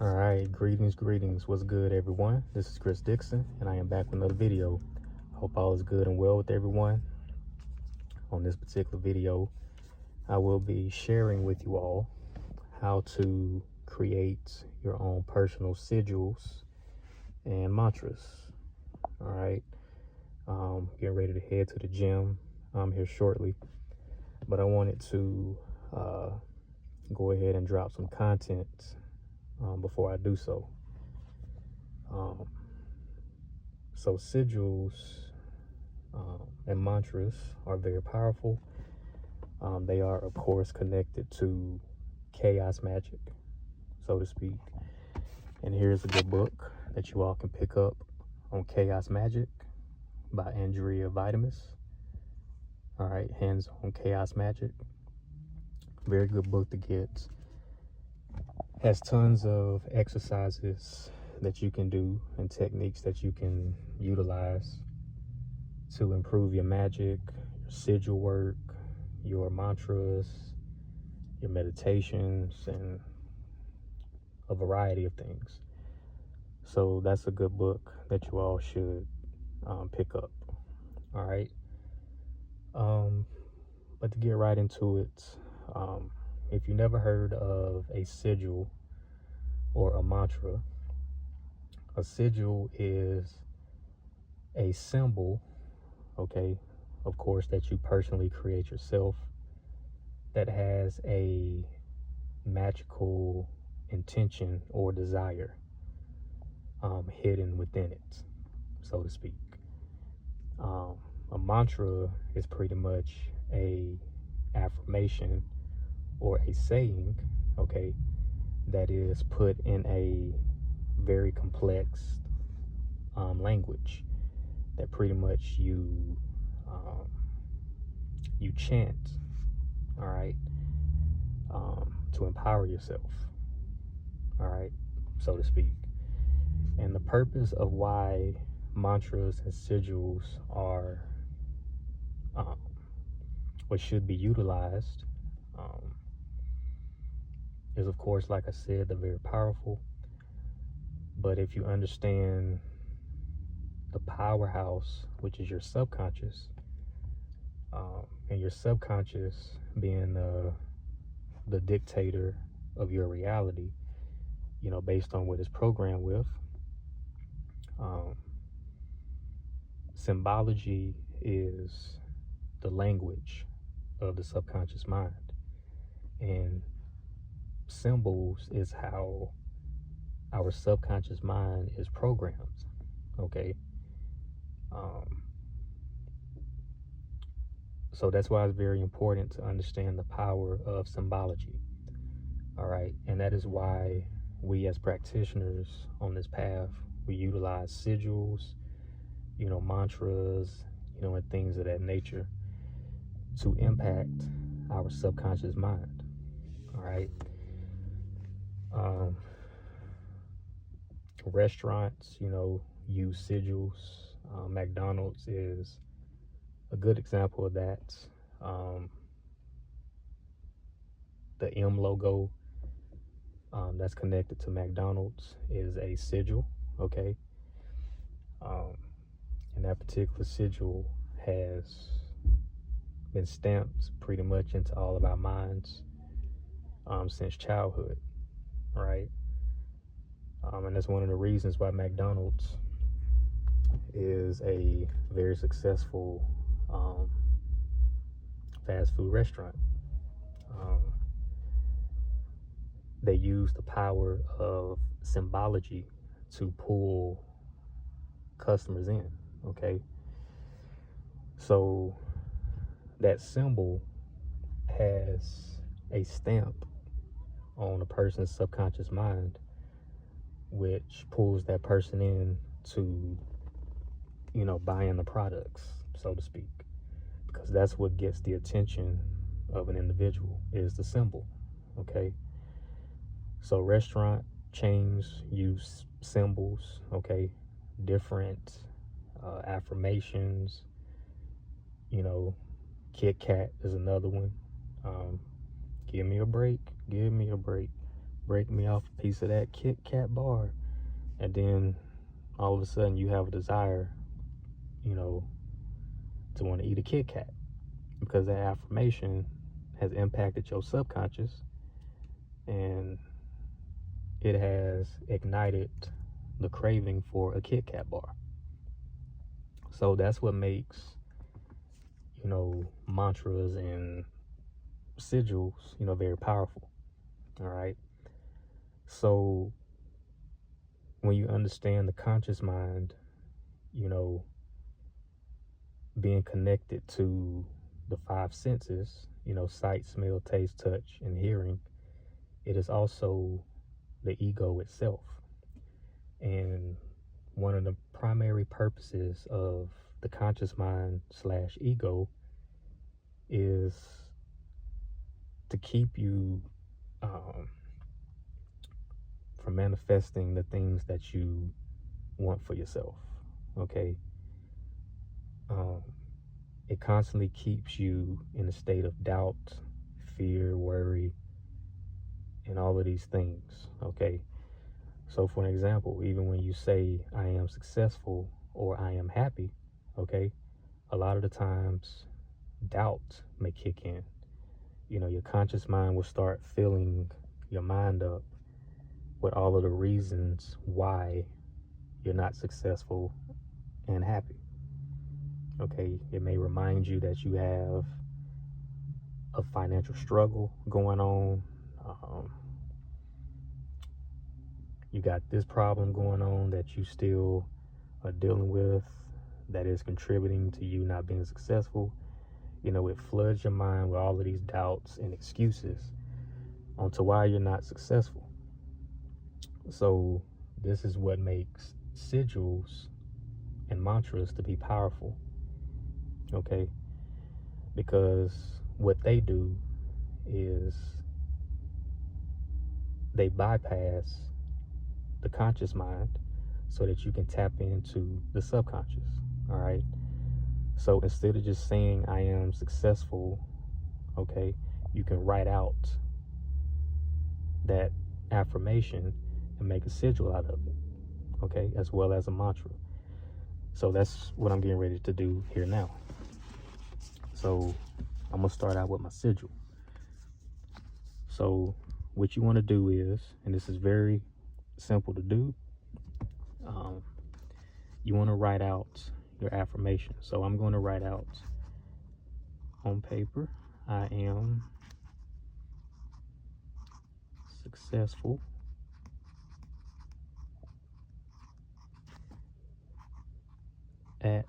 All right, greetings. What's good, everyone? This is Chris Dixon, and I am back with another video. Hope all is good and well with everyone. On this particular video, I will be sharing with you all how to create your own personal sigils and mantras. All right, getting ready to head to the gym here shortly, but I wanted to go ahead and drop some content before I do so. So sigils and mantras are very powerful. They are, of course, connected to chaos magic, so to speak. And here's a good book that you all can pick up on Chaos Magic by Andrea Vitamis. All right, Hands on Chaos Magic. Very good book to get. Has tons of exercises that you can do and techniques that you can utilize to improve your magic, your sigil work, your mantras, your meditations, and a variety of things. So that's a good book that you all should pick up. All right. But to get right into it, if you never heard of a sigil or a mantra, a sigil is a symbol, okay, of course, that you personally create yourself, that has a magical intention or desire hidden within it, so to speak. A mantra is pretty much a affirmation or a saying, okay, that is put in a very complex language that pretty much you chant, all right, to empower yourself, all right, so to speak. And the purpose of why mantras and sigils are what should be utilized is, of course, like I said, they're very powerful. But if you understand the powerhouse, which is your subconscious, and your subconscious being the dictator of your reality, you know, based on what it's programmed with, symbology is the language of the subconscious mind, and symbols is how our subconscious mind is programmed, okay? So that's why it's very important to understand the power of symbology, all right? And that is why we as practitioners on this path, we utilize sigils, you know, mantras, you know, and things of that nature to impact our subconscious mind, all right? Restaurants, you know, use sigils. McDonald's is a good example of that. The M logo that's connected to McDonald's is a sigil, okay? And that particular sigil has been stamped pretty much into all of our minds since childhood, right? And that's one of the reasons why McDonald's is a very successful fast food restaurant. They use the power of symbology to pull customers in, okay? So that symbol has a stamp on a person's subconscious mind, which pulls that person in to, you know, buying the products, so to speak, because that's what gets the attention of an individual, is the symbol, okay? So restaurant chains use symbols, okay? Different affirmations, you know, Kit Kat is another one. Give me a break, give me a break. break me off a piece of that Kit Kat bar. And then all of a sudden you have a desire, you know, to want to eat a Kit Kat, because that affirmation has impacted your subconscious and it has ignited the craving for a Kit Kat bar. So that's what makes, you know, mantras and sigils, you know, very powerful. All right. So when you understand the conscious mind, you know, being connected to the five senses, you know, sight, smell, taste, touch, and hearing, it is also the ego itself. And one of the primary purposes of the conscious mind / ego is to keep you from manifesting the things that you want for yourself. Okay. It constantly keeps you in a state of doubt, fear, worry, and all of these things. Okay. So for an example, even when you say I am successful or I am happy, okay, a lot of the times doubt may kick in. You know, your conscious mind will start filling your mind up with all of the reasons why you're not successful and happy. Okay, it may remind you that you have a financial struggle going on. You got this problem going on that you still are dealing with that is contributing to you not being successful. You know, it floods your mind with all of these doubts and excuses onto why you're not successful. So this is what makes sigils and mantras to be powerful. Okay, because what they do is they bypass the conscious mind so that you can tap into the subconscious. All right. So instead of just saying I am successful, okay, you can write out that affirmation and make a sigil out of it, okay, as well as a mantra. So that's what I'm getting ready to do here now. So I'm gonna start out with my sigil. So what you want to do is, and this is very simple to do, you want to write out your affirmation. So I'm going to write out on paper, I am successful at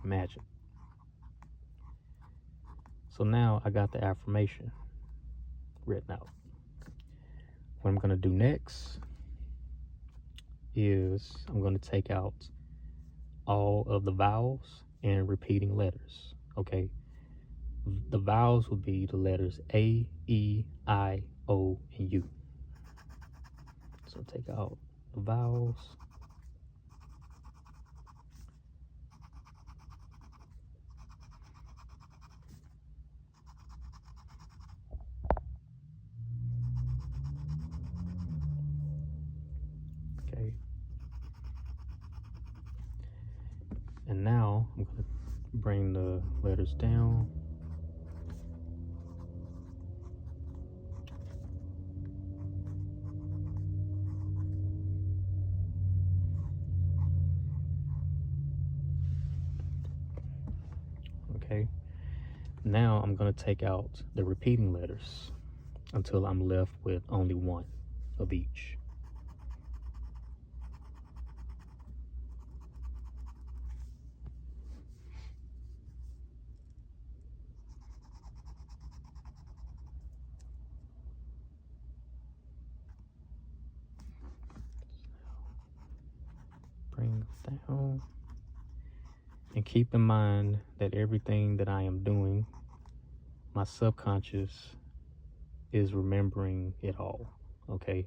Magick. So now I got the affirmation written out. What I'm going to do next is I'm going to take out all of the vowels and repeating letters. Okay. The vowels will be the letters A, E, I, O, and U. So take out the vowels. Okay. And now I'm going to bring the letters down. Okay. Now I'm going to take out the repeating letters until I'm left with only one of each. Bring it down. And keep in mind that everything that I am doing, my subconscious is remembering it all, okay?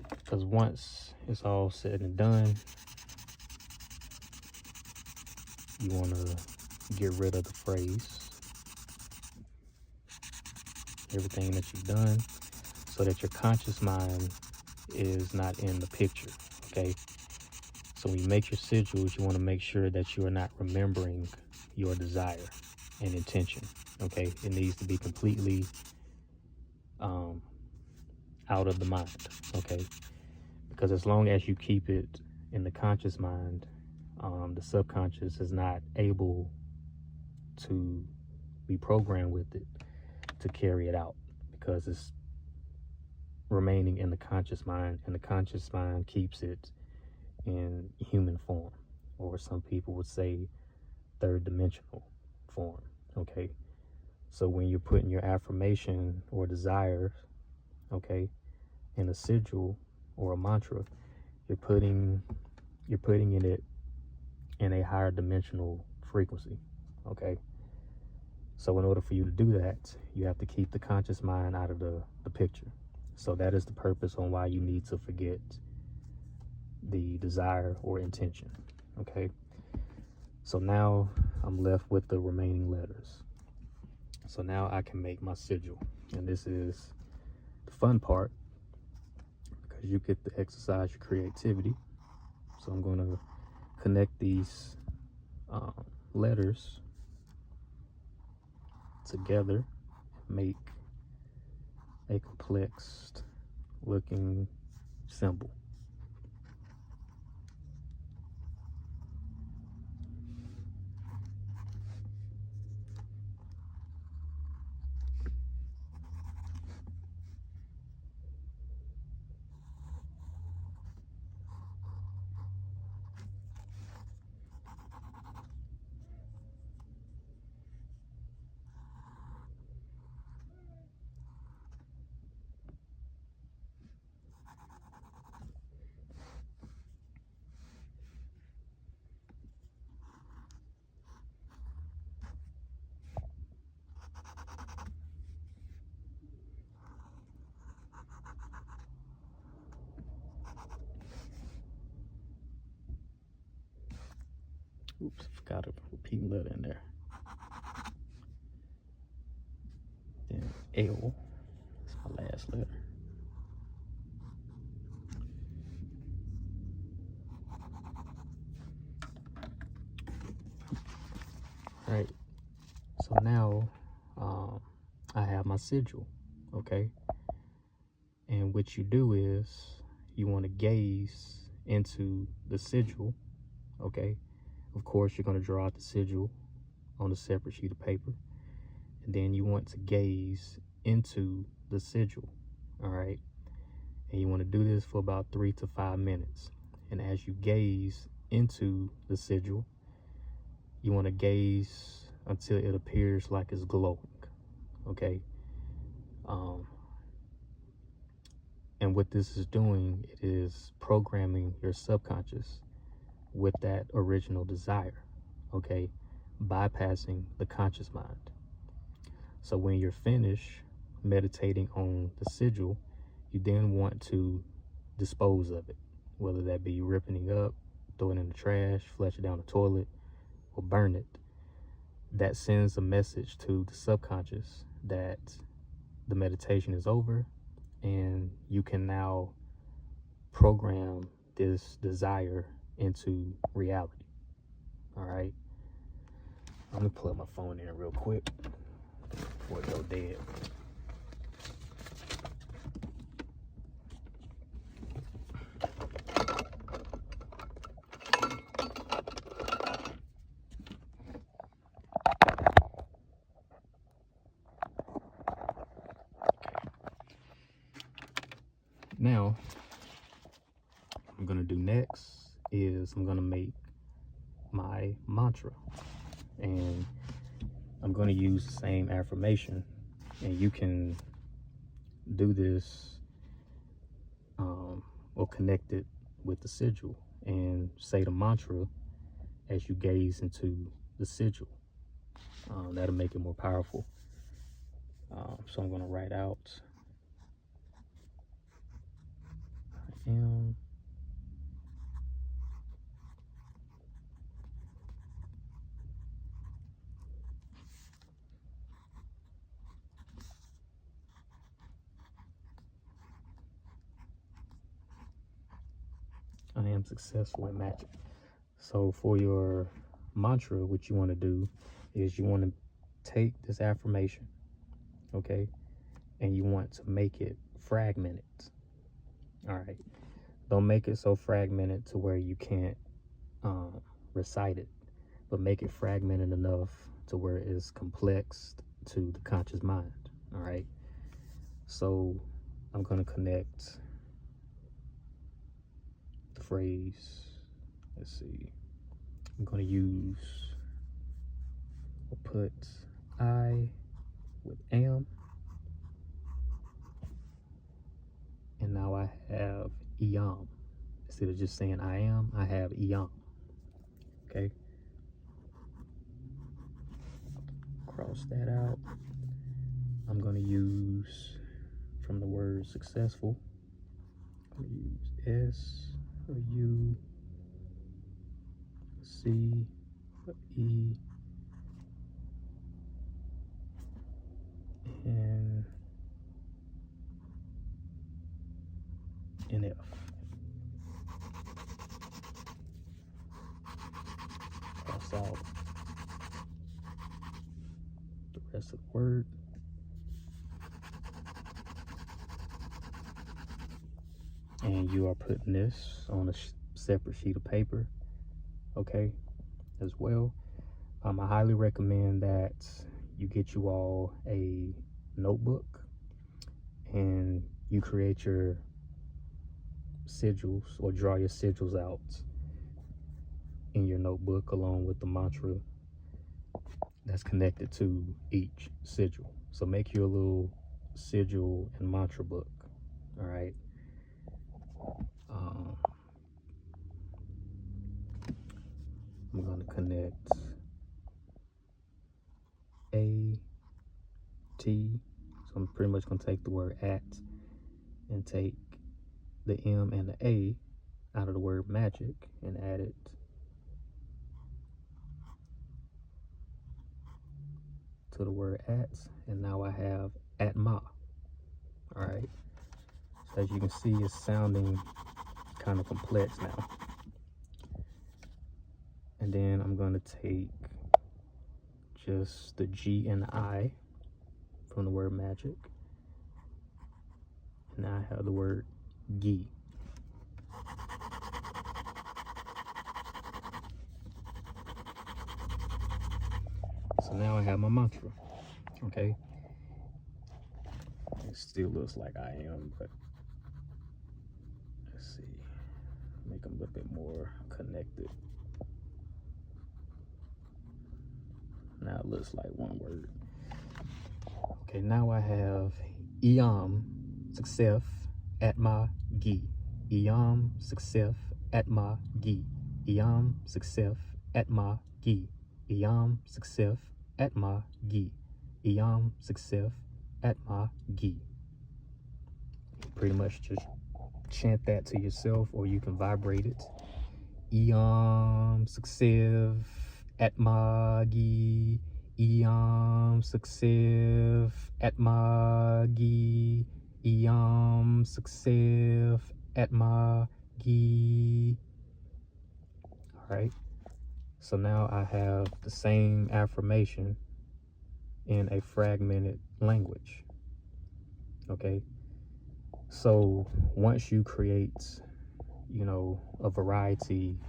Because once it's all said and done, you want to get rid of the phrase everything that you've done, so that your conscious mind is not in the picture, okay? So when you make your sigils, you want to make sure that you are not remembering your desire and intention, okay? It needs to be completely out of the mind, okay? Because as long as you keep it in the conscious mind, the subconscious is not able to be programmed with it to carry it out, because it's remaining in the conscious mind, and the conscious mind keeps it in human form, or some people would say third dimensional form, okay? So when you're putting your affirmation or desire, okay, in a sigil or a mantra, you're putting in it in a higher dimensional frequency, okay? So in order for you to do that, you have to keep the conscious mind out of the picture. So that is the purpose on why you need to forget the desire or intention, okay? So now I'm left with the remaining letters. So now I can make my sigil, and this is the fun part, because you get to exercise your creativity. So I'm going to connect these letters together, make a complex looking symbol. Oops, forgot a repeating letter in there. Then L, that's my last letter. All right, so now I have my sigil, okay? And what you do is you want to gaze into the sigil, okay? Of course, you're going to draw out the sigil on a separate sheet of paper, and then you want to gaze into the sigil, all right? And you want to do this for about 3 to 5 minutes. And as you gaze into the sigil, you want to gaze until it appears like it's glowing, okay? And what this is doing, it is programming your subconscious with that original desire, okay? Bypassing the conscious mind. So when you're finished meditating on the sigil, you then want to dispose of it, whether that be ripping it up, throw it in the trash, flush it down the toilet, or burn it. That sends a message to the subconscious that the meditation is over, and you can now program this desire into reality. All right, let me plug my phone in real quick before it go dead. Now, what I'm gonna do next is I'm gonna make my mantra, and I'm gonna use the same affirmation, and you can do this or connect it with the sigil and say the mantra as you gaze into the sigil. That'll make it more powerful. So I'm gonna write out I am am successful in magic. So for your mantra, what you want to do is you want to take this affirmation, okay, and you want to make it fragmented. All right, don't make it so fragmented to where you can't recite it, but make it fragmented enough to where it is complex to the conscious mind. All right, so I'm going to connect the phrase, let's see, I'm going to use, we'll put I with am, and now I have eam. Instead of just saying I am, I have eam. Okay, cross that out. I'm going to use, from the word successful, I'm going to use S, a U, a C, a E, and an F. Cross out the rest of the word. And you are putting this on a separate sheet of paper, okay, as well. I highly recommend that you get you all a notebook and you create your sigils or draw your sigils out in your notebook along with the mantra that's connected to each sigil. So make your little sigil and mantra book. All right. I'm going to connect A, T. So I'm pretty much going to take the word at and take the M and the A out of the word magic and add it to the word at, and now I have at ma. All right. So as you can see, it's sounding kind of complex now. And then I'm going to take just the G and the I from the word magic. And now I have the word gi. So now I have my mantra, okay? It still looks like I am, but let's see. Make them a little bit more connected. Now it looks like one word. Okay, now I have Eam success at my gi. Eam success at my gi. Eam success at my gi. Eam success at my gi. Eam success at my gi. Pretty much just chant that to yourself, or you can vibrate it. Eam success at my gi. Eam success at my gi. Eam success at my gi. All right. So now I have the same affirmation in a fragmented language. Okay. So once you create, you know, a variety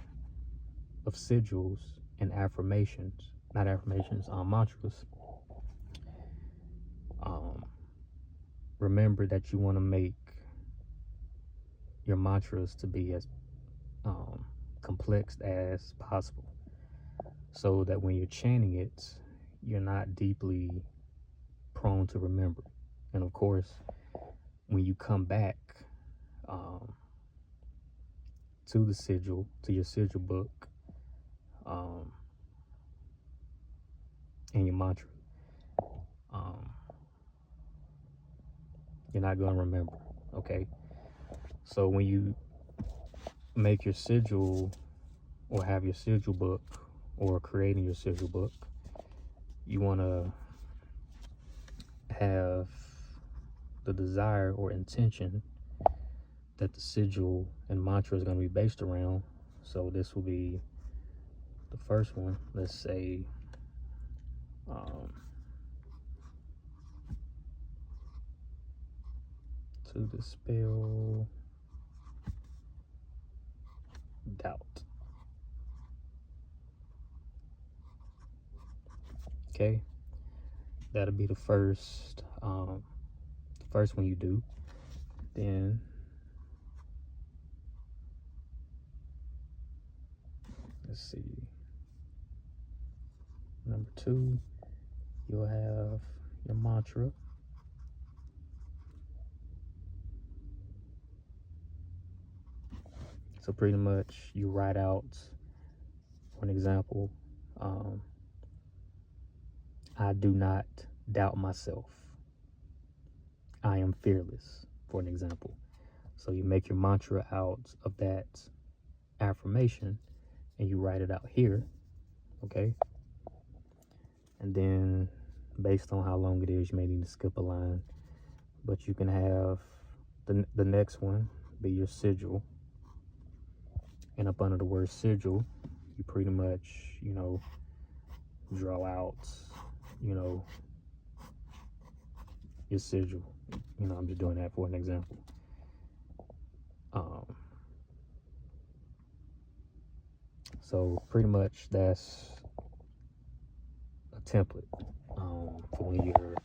of sigils and affirmations, not affirmations, mantras, remember that you want to make your mantras to be as complex as possible, so that when you're chanting it, you're not deeply prone to remember. And of course, when you come back to the sigil, to your sigil book, and your mantra, you're not going to remember, okay? So when you make your sigil or have your sigil book or creating your sigil book, you want to have the desire or intention that the sigil and mantra is going to be based around. So this will be the first one. Let's say to dispel doubt. Okay, that'll be the first one you do. Then let's see, number 2, you'll have your mantra. So pretty much you write out, for an example, I do not doubt myself. I am fearless, for an example. So you make your mantra out of that affirmation and you write it out here, okay? And then based on how long it is, you may need to skip a line, but you can have the next one be your sigil. And up under the word sigil, you pretty much, draw out, your sigil. I'm just doing that for an example. So pretty much that's a template for when you're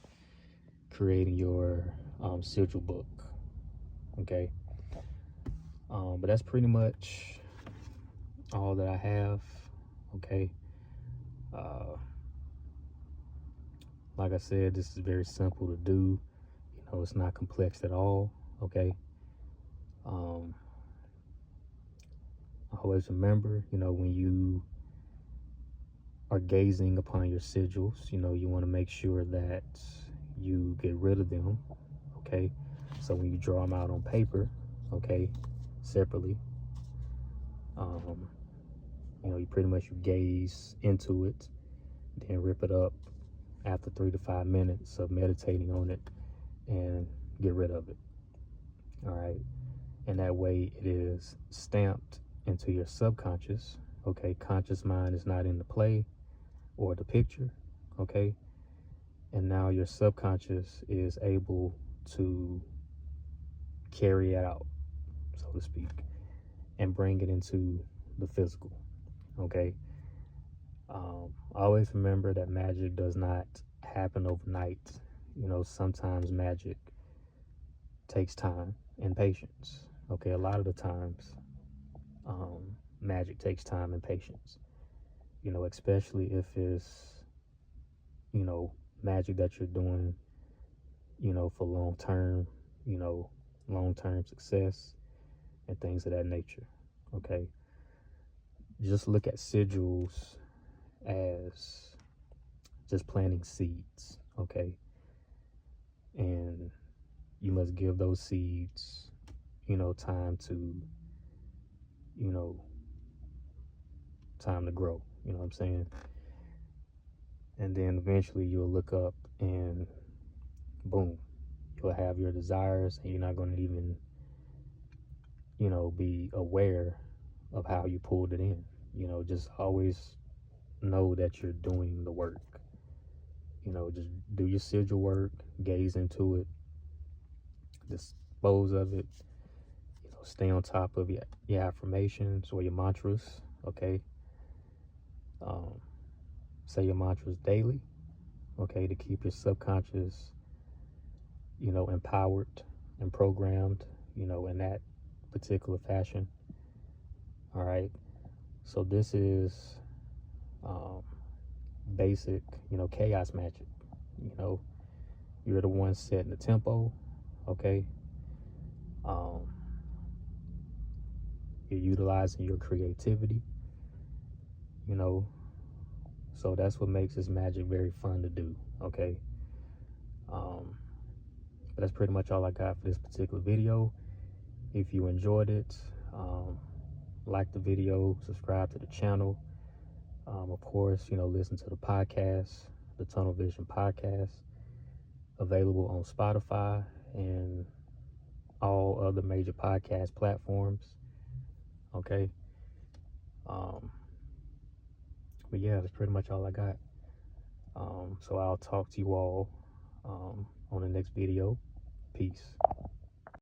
creating your sigil book, okay? But that's pretty much all that I have, okay? Like I said, this is very simple to do. It's not complex at all, okay? Always remember, when you are gazing upon your sigils, you want to make sure that you get rid of them, okay? So when you draw them out on paper, okay, separately, you pretty much you gaze into it, then rip it up after 3 to 5 minutes of meditating on it and get rid of it. All right, and that way it is stamped into your subconscious, okay? Conscious mind is not in the play or the picture, okay? And now your subconscious is able to carry it out, so to speak, and bring it into the physical, okay? Always remember that magic does not happen overnight. Sometimes magic takes time and patience, okay? A lot of the times magic takes time and patience, especially if it's magic that you're doing for long-term success and things of that nature, okay? Just look at sigils as just planting seeds, okay? And you must give those seeds time to grow, you know what I'm saying? And then eventually you'll look up and boom, you'll have your desires, and you're not going to even be aware of how you pulled it in. Just always know that you're doing the work. Just do your sigil work, gaze into it, dispose of it, stay on top of your affirmations or your mantras, okay? Say your mantras daily, okay, to keep your subconscious empowered and programmed in that particular fashion. All right, so this is basic chaos magic. You're the one setting the tempo, okay? You're utilizing your creativity, so that's what makes this magic very fun to do, okay? But that's pretty much all I got for this particular video. If you enjoyed it, like the video, subscribe to the channel. Of course, listen to the podcast, the Tunnel Vision podcast, available on Spotify and all other major podcast platforms. Okay. But yeah, that's pretty much all I got. So I'll talk to you all on the next video. Peace.